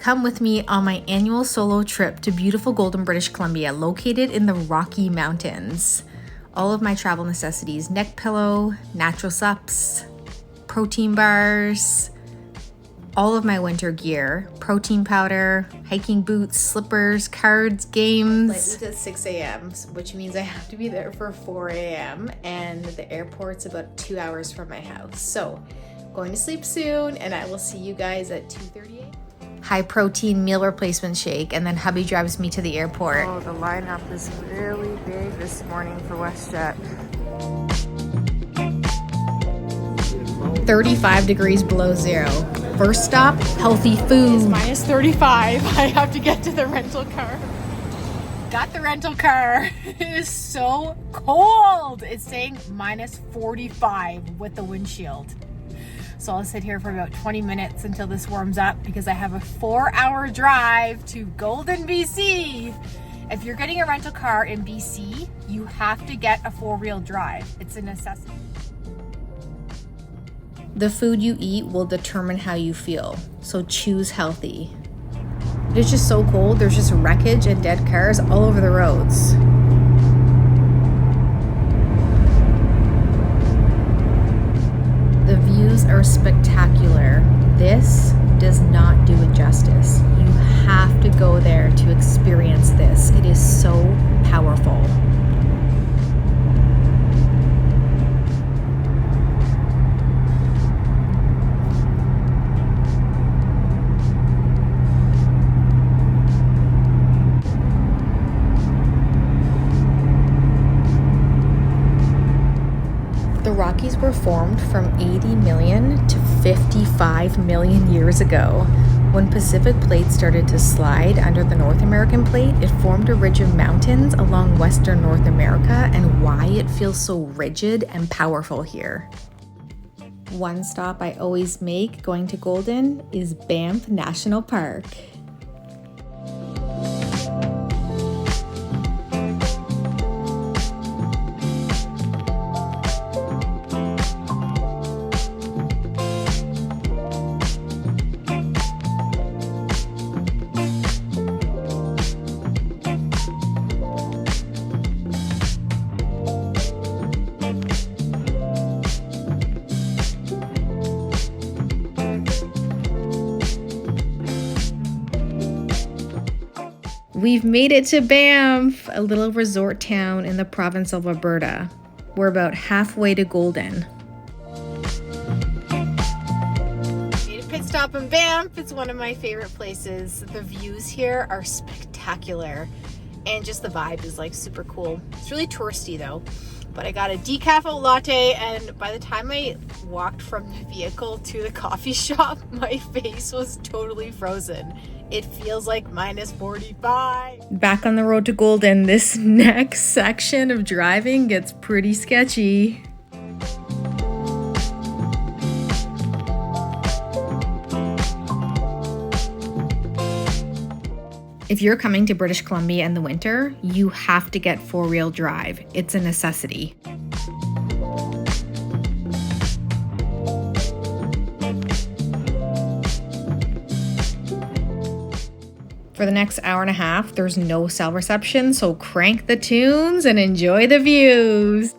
Come with me on my annual solo trip to beautiful Golden, British Columbia, located in the Rocky Mountains. All of my travel necessities: neck pillow, natural sups, protein bars, all of my winter gear, protein powder, hiking boots, slippers, cards, games. Flight leaves at 6 a.m., which means I have to be there for 4 a.m. and the airport's about 2 hours from my house. So, going to sleep soon, and I will see you guys at 2:30 a.m. High protein meal replacement shake, and then hubby drives me to the airport. Oh, the lineup is really big this morning for WestJet. 35 degrees below zero. First stop, healthy food. It's minus 35. I have to get to the rental car. Got the rental car. It is so cold. It's saying minus 45 with the windshield. So I'll sit here for about 20 minutes until this warms up because I have a 4-hour drive to Golden, BC. If you're getting a rental car in BC, you have to get a 4-wheel drive. It's a necessity. The food you eat will determine how you feel, so choose healthy. It is just so cold. There's just wreckage and dead cars all over the roads. The views are spectacular. This does not do it justice. You have to go there to experience this. It is so powerful. The Rockies were formed from 80 million to 55 million years ago. When Pacific Plate started to slide under the North American Plate, it formed a ridge of mountains along Western North America, and why it feels so rigid and powerful here. One stop I always make going to Golden is Banff National Park. We've made it to Banff, a little resort town in the province of Alberta. We're about halfway to Golden. Made a pit stop in Banff. It's one of my favorite places. The views here are spectacular, and just the vibe is like super cool. It's really touristy though. But I got a decaf latte, and by the time I walked from the vehicle to the coffee shop, my face was totally frozen. It feels like minus 45. Back on the road to Golden, this next section of driving gets pretty sketchy. If you're coming to British Columbia in the winter, you have to get 4-wheel drive. It's a necessity. For the next hour and a half, there's no cell reception, so crank the tunes and enjoy the views.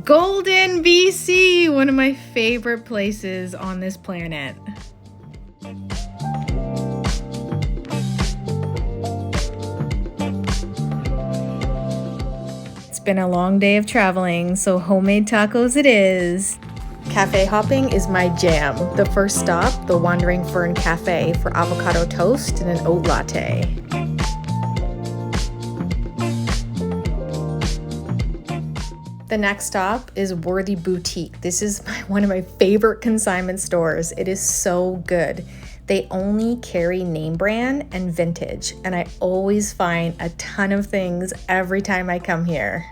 Golden, BC, one of my favorite places on this planet. It's been a long day of traveling, so homemade tacos it is. Cafe hopping is my jam. The first stop, the Wandering Fern Cafe, for avocado toast and an oat latte. The next stop is Worthy Boutique. This is one of my favorite consignment stores. It is so good. They only carry name brand and vintage, and I always find a ton of things every time I come here.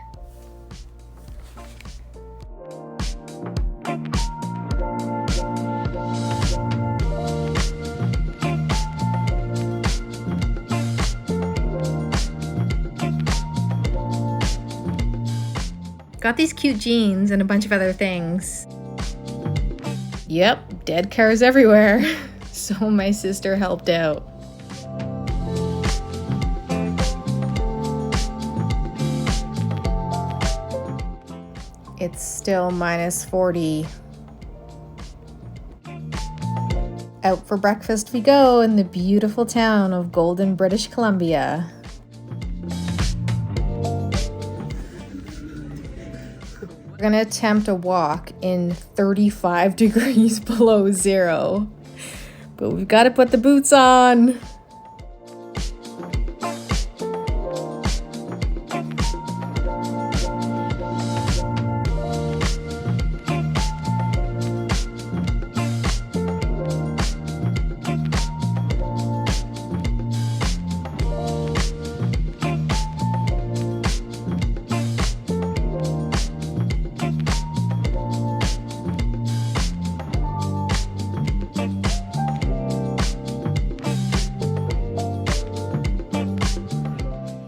Got these cute jeans and a bunch of other things. Yep, dead cars everywhere. So my sister helped out. It's still minus 40. Out for breakfast we go in the beautiful town of Golden, British Columbia. We're gonna attempt a walk in 35 degrees below zero, but we've got to put the boots on.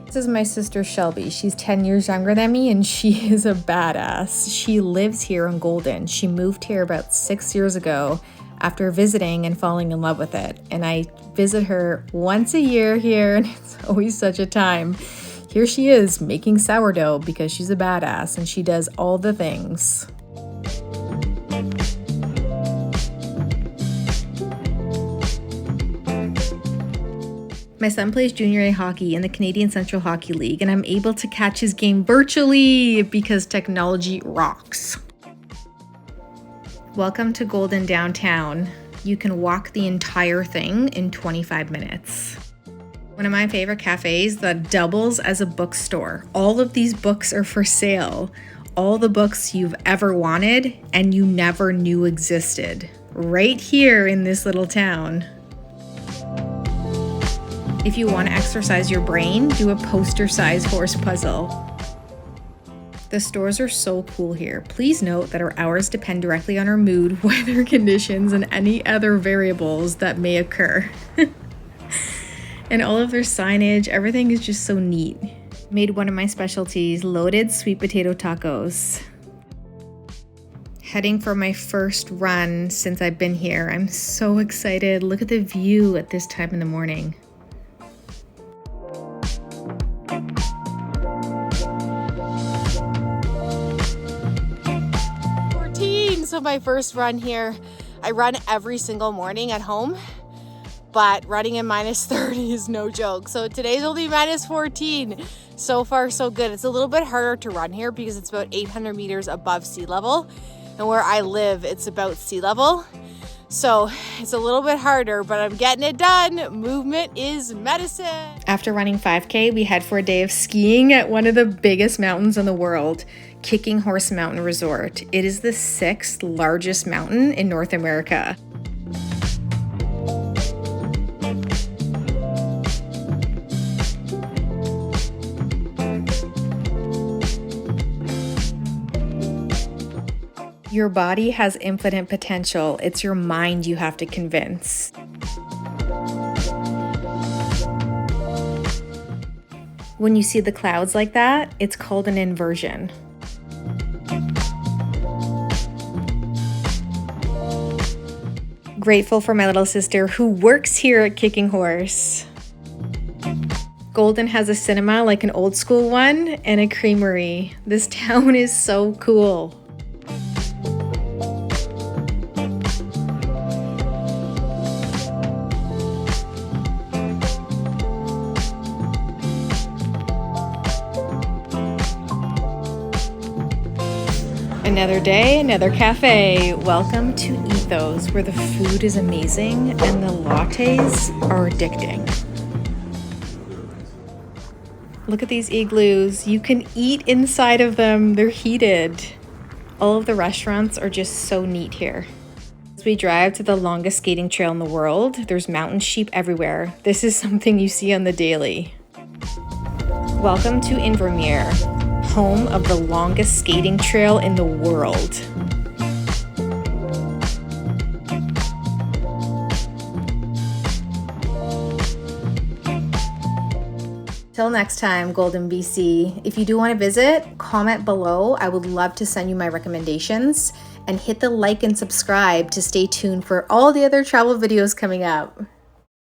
This is my sister Shelby. She's 10 years younger than me and she is a badass. She lives here in Golden. She moved here about 6 years ago after visiting and falling in love with it. And I visit her once a year here and it's always such a time. Here she is making sourdough because she's a badass and she does all the things. My son plays junior A hockey in the Canadian Central Hockey League, and I'm able to catch his game virtually because technology rocks. Welcome to Golden downtown. You can walk the entire thing in 25 minutes. One of my favorite cafes that doubles as a bookstore. All of these books are for sale. All the books you've ever wanted and you never knew existed. Right here in this little town. If you want to exercise your brain, do a poster-sized horse puzzle. The stores are so cool here. Please note that our hours depend directly on our mood, weather conditions, and any other variables that may occur. And all of their signage, everything is just so neat. Made one of my specialties, loaded sweet potato tacos. Heading for my first run since I've been here. I'm so excited. Look at the view at this time in the morning. So my first run here, I run every single morning at home, but running in minus 30 is no joke. So today's only minus 14. So far, so good. It's a little bit harder to run here because it's about 800 meters above sea level. And where I live, it's about sea level. So it's a little bit harder, but I'm getting it done. Movement is medicine. After running 5K, we head for a day of skiing at one of the biggest mountains in the world, Kicking Horse Mountain Resort. It is the 6th largest mountain in North America. Your body has infinite potential. It's your mind you have to convince. When you see the clouds like that, it's called an inversion. Grateful for my little sister who works here at Kicking Horse. Golden has a cinema like an old school one and a creamery. This town is so cool. Another day, another cafe. Welcome to Ethos, where the food is amazing and the lattes are addicting. Look at these igloos. You can eat inside of them. They're heated. All of the restaurants are just so neat here. As we drive to the longest skating trail in the world, there's mountain sheep everywhere. This is something you see on the daily. Welcome to Invermere, home of the longest skating trail in the world. Till next time, Golden BC. If you do want to visit, comment below. I would love to send you my recommendations, and hit the like and subscribe to stay tuned for all the other travel videos coming up.